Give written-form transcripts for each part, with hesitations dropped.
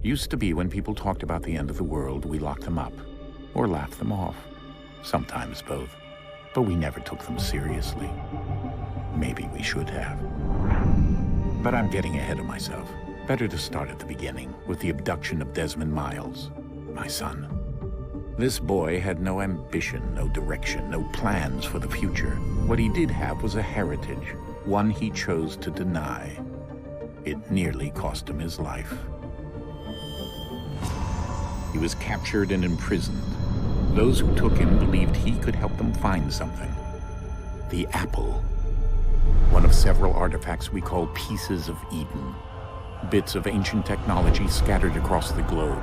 Used to be when people talked about the end of the world, we locked them up. Or laughed them off. Sometimes both. But we never took them seriously. Maybe we should have. But I'm getting ahead of myself. Better to start at the beginning, with the abduction of Desmond Miles, my son. This boy had no ambition, no direction, no plans for the future. What he did have was a heritage, one he chose to deny. It nearly cost him his life. He was captured and imprisoned. Those who took him believed he could help them find something. The apple. One of several artifacts we call pieces of Eden. Bits of ancient technology scattered across the globe.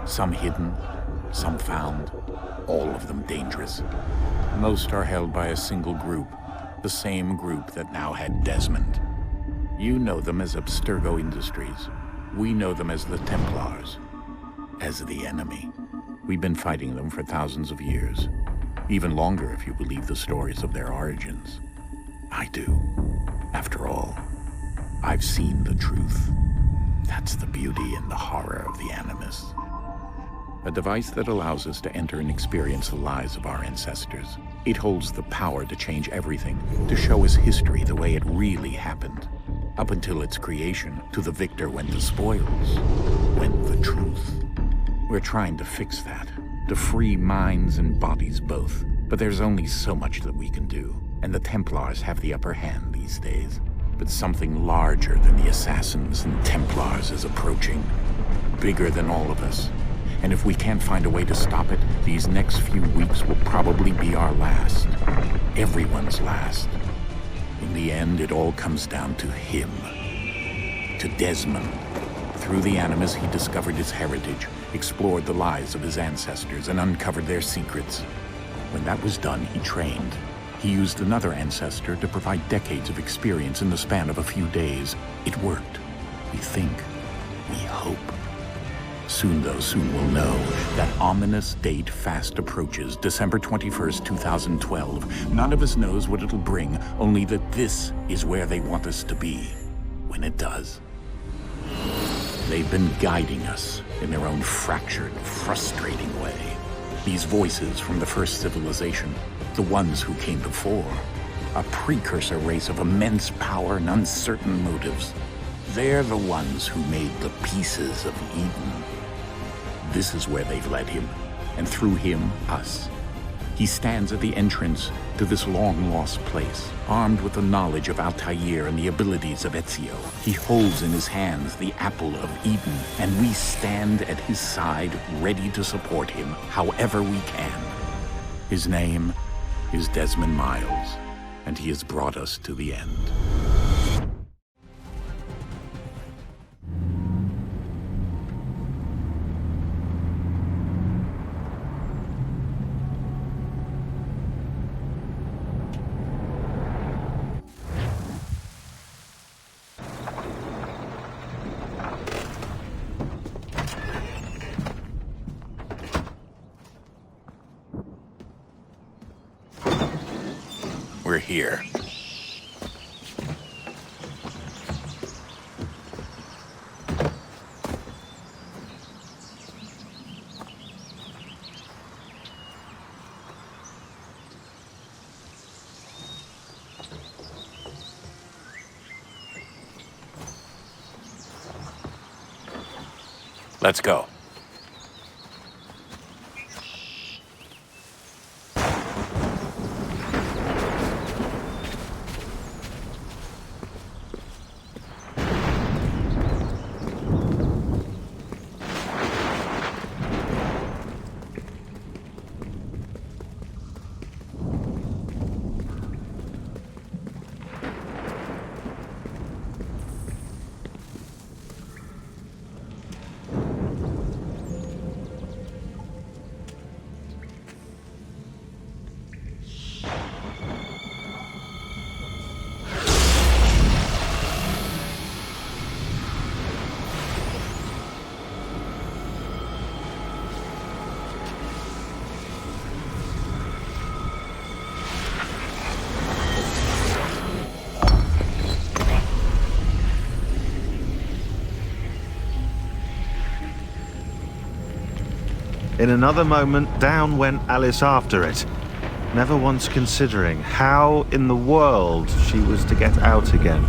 Some hidden, some found, all of them dangerous. Most are held by a single group, the same group that now had Desmond. You know them as Abstergo Industries. We know them as the Templars, as the enemy. We've been fighting them for thousands of years, even longer if you believe the stories of their origins. I do. After all, I've seen the truth. That's the beauty and the horror of the Animus. A device that allows us to enter and experience the lives of our ancestors. It holds the power to change everything, to show us history the way it really happened. Up until its creation, to the victor went the spoils, went the truth. We're trying to fix that, to free minds and bodies both. But there's only so much that we can do, and the Templars have the upper hand these days. But something larger than the Assassins and Templars is approaching, bigger than all of us. And if we can't find a way to stop it, these next few weeks will probably be our last. Everyone's last. In the end, it all comes down to him. To Desmond. Through the Animus, he discovered his heritage, explored the lives of his ancestors, and uncovered their secrets. When that was done, he trained. He used another ancestor to provide decades of experience in the span of a few days. It worked. We think. We hope. Soon, though, soon we'll know. That ominous date fast approaches, December 21st, 2012. None of us knows what it'll bring, only that this is where they want us to be, when it does. They've been guiding us in their own fractured, frustrating way. These voices from the first civilization, the ones who came before, a precursor race of immense power and uncertain motives. They're the ones who made the pieces of Eden. This is where they've led him, and through him, us. He stands at the entrance to this long-lost place, armed with the knowledge of Altair and the abilities of Ezio. He holds in his hands the apple of Eden, and we stand at his side, ready to support him however we can. His name is Desmond Miles, and he has brought us to the end. We're here. Let's go. In another moment, down went Alice after it, never once considering how in the world she was to get out again.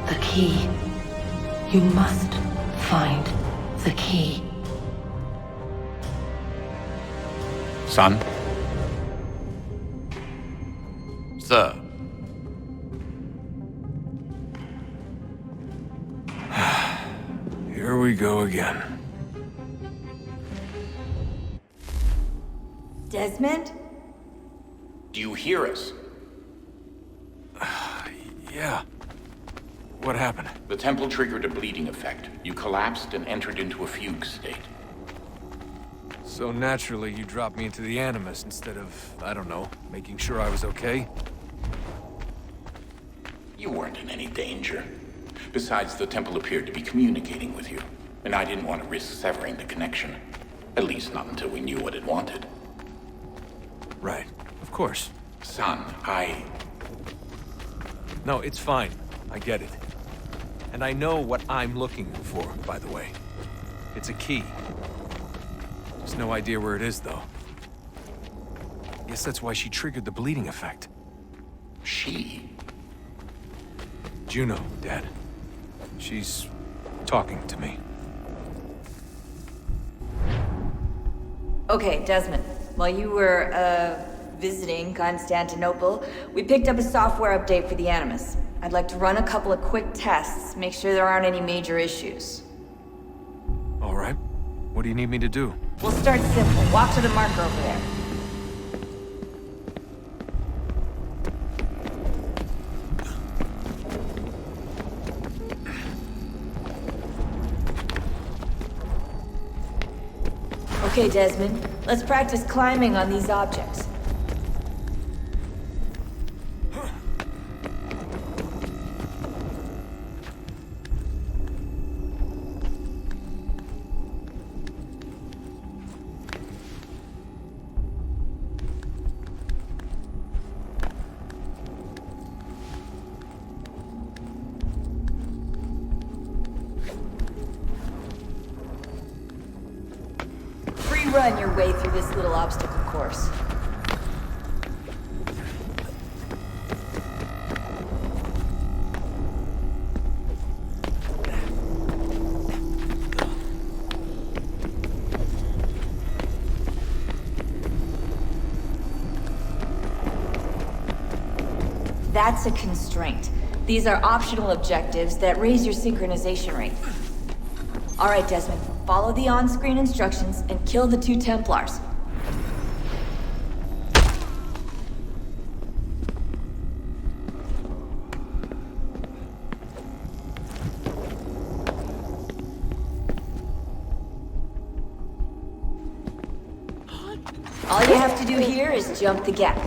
The key. You must find the key. Son? Sir. Here we go again. Desmond? Do you hear us? Yeah. What happened? The temple triggered a bleeding effect. You collapsed and entered into a fugue state. So naturally, you dropped me into the Animus instead of, I don't know, making sure I was okay? You weren't in any danger. Besides, the temple appeared to be communicating with you, and I didn't want to risk severing the connection. At least not until we knew what it wanted. Right. Of course. Son, No, it's fine. I get it. And I know what I'm looking for, by the way. It's a key. Just no idea where it is, though. Guess that's why she triggered the bleeding effect. She? Juno, Dad. She's talking to me. Okay, Desmond. While you were, visiting Constantinople, we picked up a software update for the Animus. I'd like to run a couple of quick tests, make sure there aren't any major issues. All right. What do you need me to do? We'll start simple. Walk to the marker over there. Okay, Desmond. Let's practice climbing on these objects. run your way through this little obstacle course. That's a constraint. These are optional objectives that raise your synchronization rate. Alright, Desmond. Follow the on-screen instructions and kill the 2 Templars. All you have to do here is jump the gap.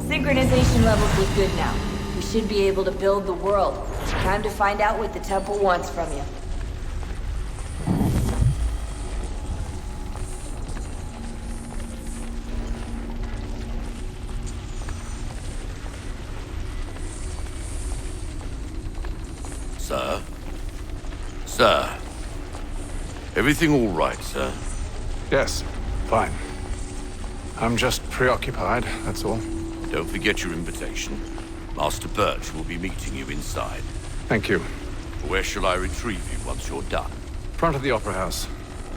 Synchronization levels look good now. We should be able to build the world. Time to find out what the temple wants from you. Sir? Sir? Everything all right, sir? Yes, fine. I'm just preoccupied, that's all. Don't forget your invitation. Master Birch will be meeting you inside. Thank you. Where shall I retrieve you once you're done? Front of the Opera House.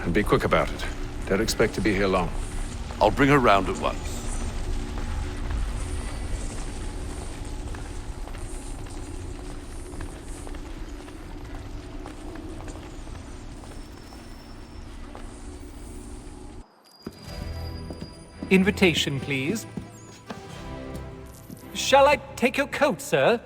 And be quick about it. Don't expect to be here long. I'll bring her round at once. Invitation, please. Shall I take your coat, sir?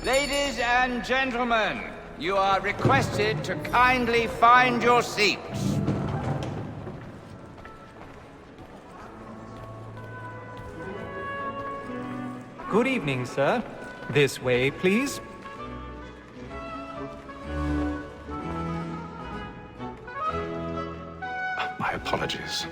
Ladies and gentlemen, you are requested to kindly find your seats. Good evening, sir. This way, please. My apologies.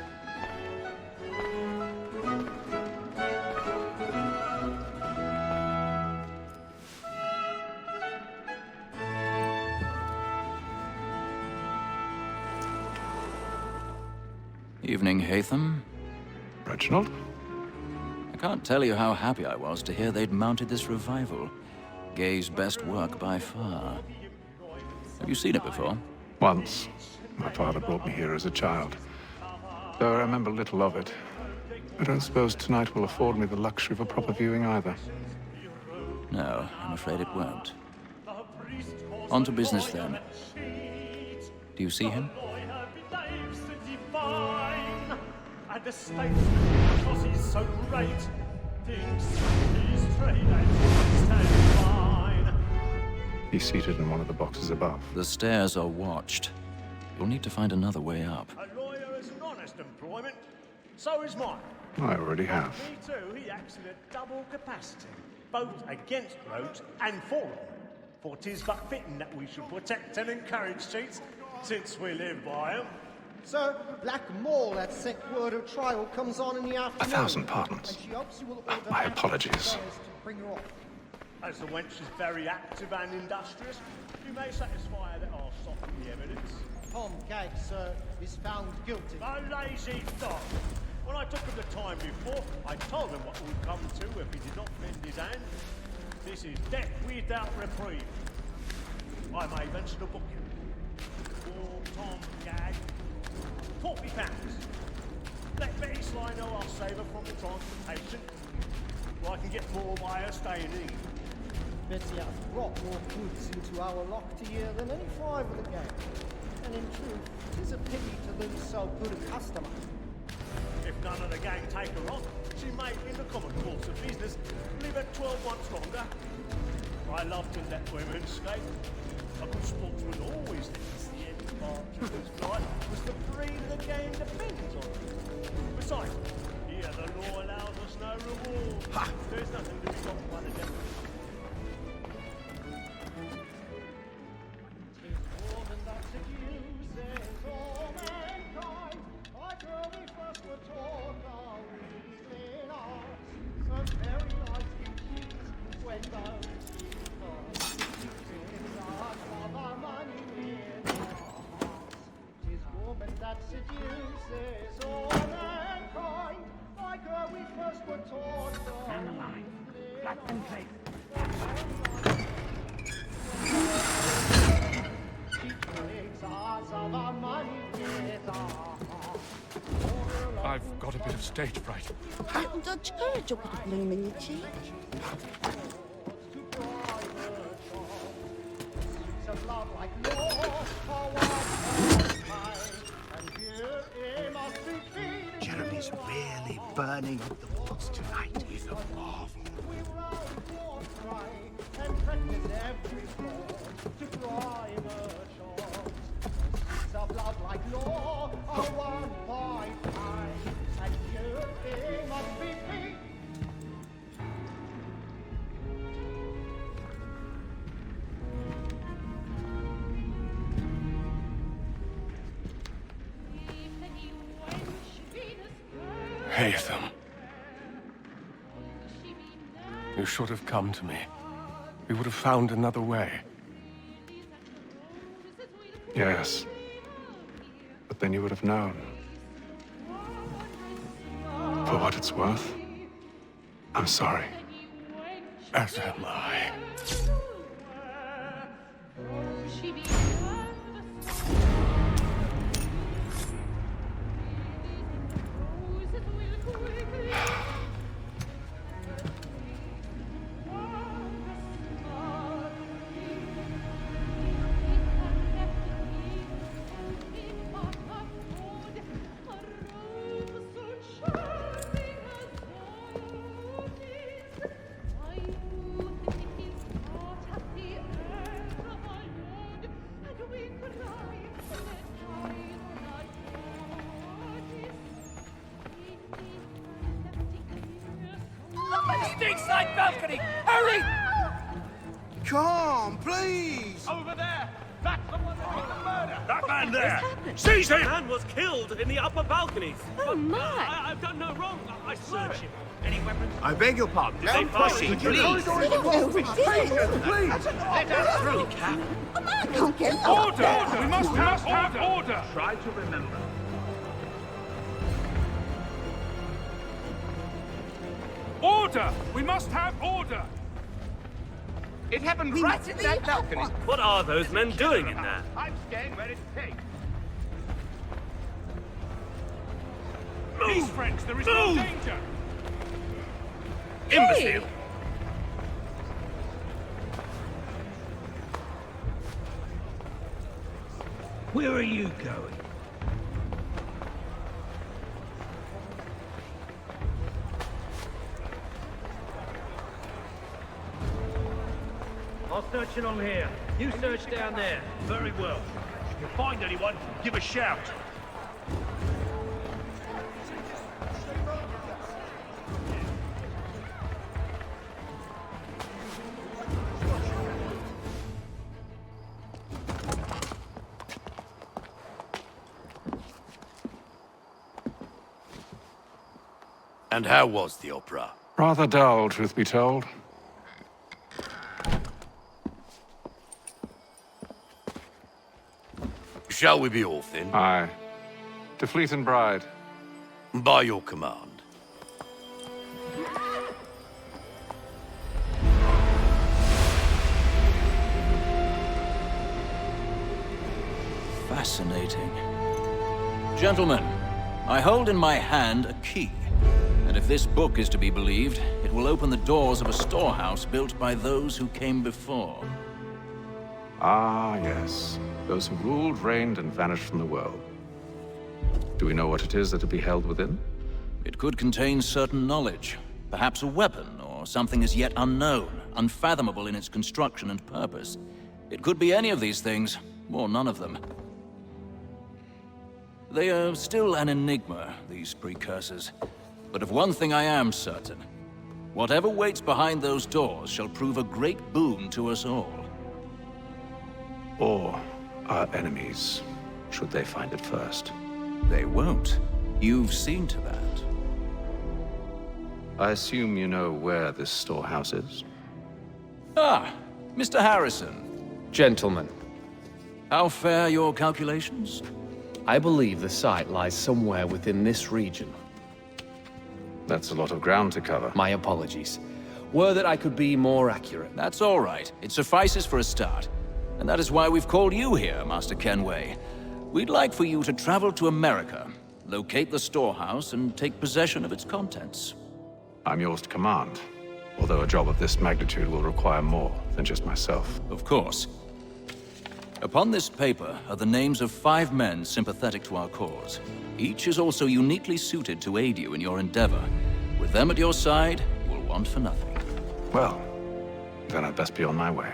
Evening, Hatham. Reginald? I can't tell you how happy I was to hear they'd mounted this revival. Gay's best work by far. Have you seen it before? Once. My father brought me here as a child. Though I remember little of it. I don't suppose tonight will afford me the luxury of a proper viewing either. No, I'm afraid it won't. On to business then. Do you see him? And the statesman, because he's so great, thinks he's trained and stands fine. He's seated in one of the boxes above. The stairs are watched. You'll need to find another way up. A lawyer is an honest employment, so is mine. I already have. Me too, he acts in a double capacity, both against rogues and for them. For 'tis but fitting that we should protect and encourage cheats, since we live by 'em. Sir, Black Mole at sent word her trial comes on in the afternoon. 1,000 pardons. And she hopes you will order My ample apologies. spares to bring her off. As the wench is very active and industrious, you may satisfy her that I'll soften the evidence. Tom Gag, sir, is found guilty. A lazy dog! When I took him the time before, I told him what would come to if he did not bend his hand. This is death without reprieve. I may venture to book you. For Tom Gag, £40. Let Betty Sly know I'll save her from the transportation, or I can get more by her staying in. bet he has brought more goods into our locked year than any 5 of the game. And in truth, it is a pity to lose so good a customer. If none of the gang take her on, she may, in the common course of business, live at 12 months longer. I love to let women skate. A good sportsman always thinks the end part of his life was the breed of the game depends on it. Besides, here the law allows us no reward. There's nothing to be got by the devil. I've got a bit of stage fright. Haven't got courage or put a bloom in your cheek. Jeremy's really burning up the walls tonight. He's a marvel. Haytham. You should have come to me. We would have found another way. Yes. But then you would have known. For what it's worth, I'm sorry. As am I. Side balcony! Hurry! Come, please! Over there! That's the one that did the murder! That man there! Seize him! The man was killed in the upper balconies. Oh, my! I've done no wrong. I searched him. Any weapons? I beg your pardon. Did they find Proceed, him? please. Please! Let us through, Cap. A man can't get Order! We must have order! Try to remember. Order! We must have order! It happened right in that balcony. What are those men doing in there? I'm staying where it's safe. Peace, friends, there is no danger! Imbecile! Where are you going? I'll search along here. You search down there. Very well. If you find anyone, give a shout. And how was the opera? Rather dull, truth be told. Shall we be off then? Aye. To Fleet and Bride. By your command. Fascinating. Gentlemen, I hold in my hand a key. And if this book is to be believed, it will open the doors of a storehouse built by those who came before. Ah, yes. Those who ruled, reigned, and vanished from the world. Do we know what it is that will be held within? It could contain certain knowledge. Perhaps a weapon, or something as yet unknown, unfathomable in its construction and purpose. It could be any of these things, or none of them. They are still an enigma, these precursors. But of one thing I am certain. Whatever waits behind those doors shall prove a great boon to us all. Or our enemies, should they find it first. They won't. You've seen to that. I assume you know where this storehouse is? Ah, Mr. Harrison. Gentlemen, How fare your calculations? I believe the site lies somewhere within this region. That's a lot of ground to cover. My apologies. Were that I could be more accurate. That's all right. It suffices for a start. And that is why we've called you here, Master Kenway. We'd like for you to travel to America, locate the storehouse, and take possession of its contents. I'm yours to command, although a job of this magnitude will require more than just myself. Of course. Upon this paper are the names of 5 men sympathetic to our cause. Each is also uniquely suited to aid you in your endeavor. With them at your side, you will want for nothing. Well, then I'd best be on my way.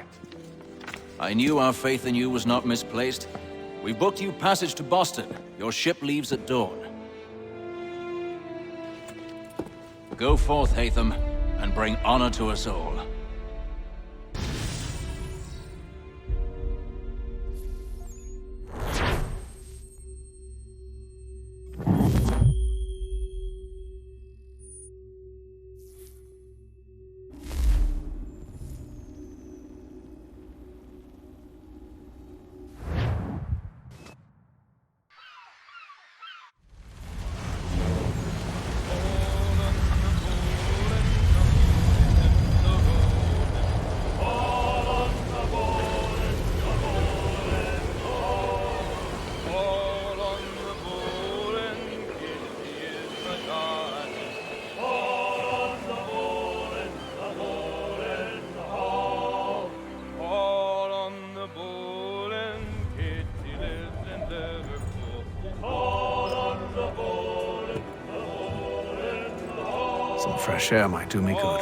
I knew our faith in you was not misplaced. We've booked you passage to Boston. Your ship leaves at dawn. Go forth, Hatham, and bring honor to us all. Some fresh air might do me good.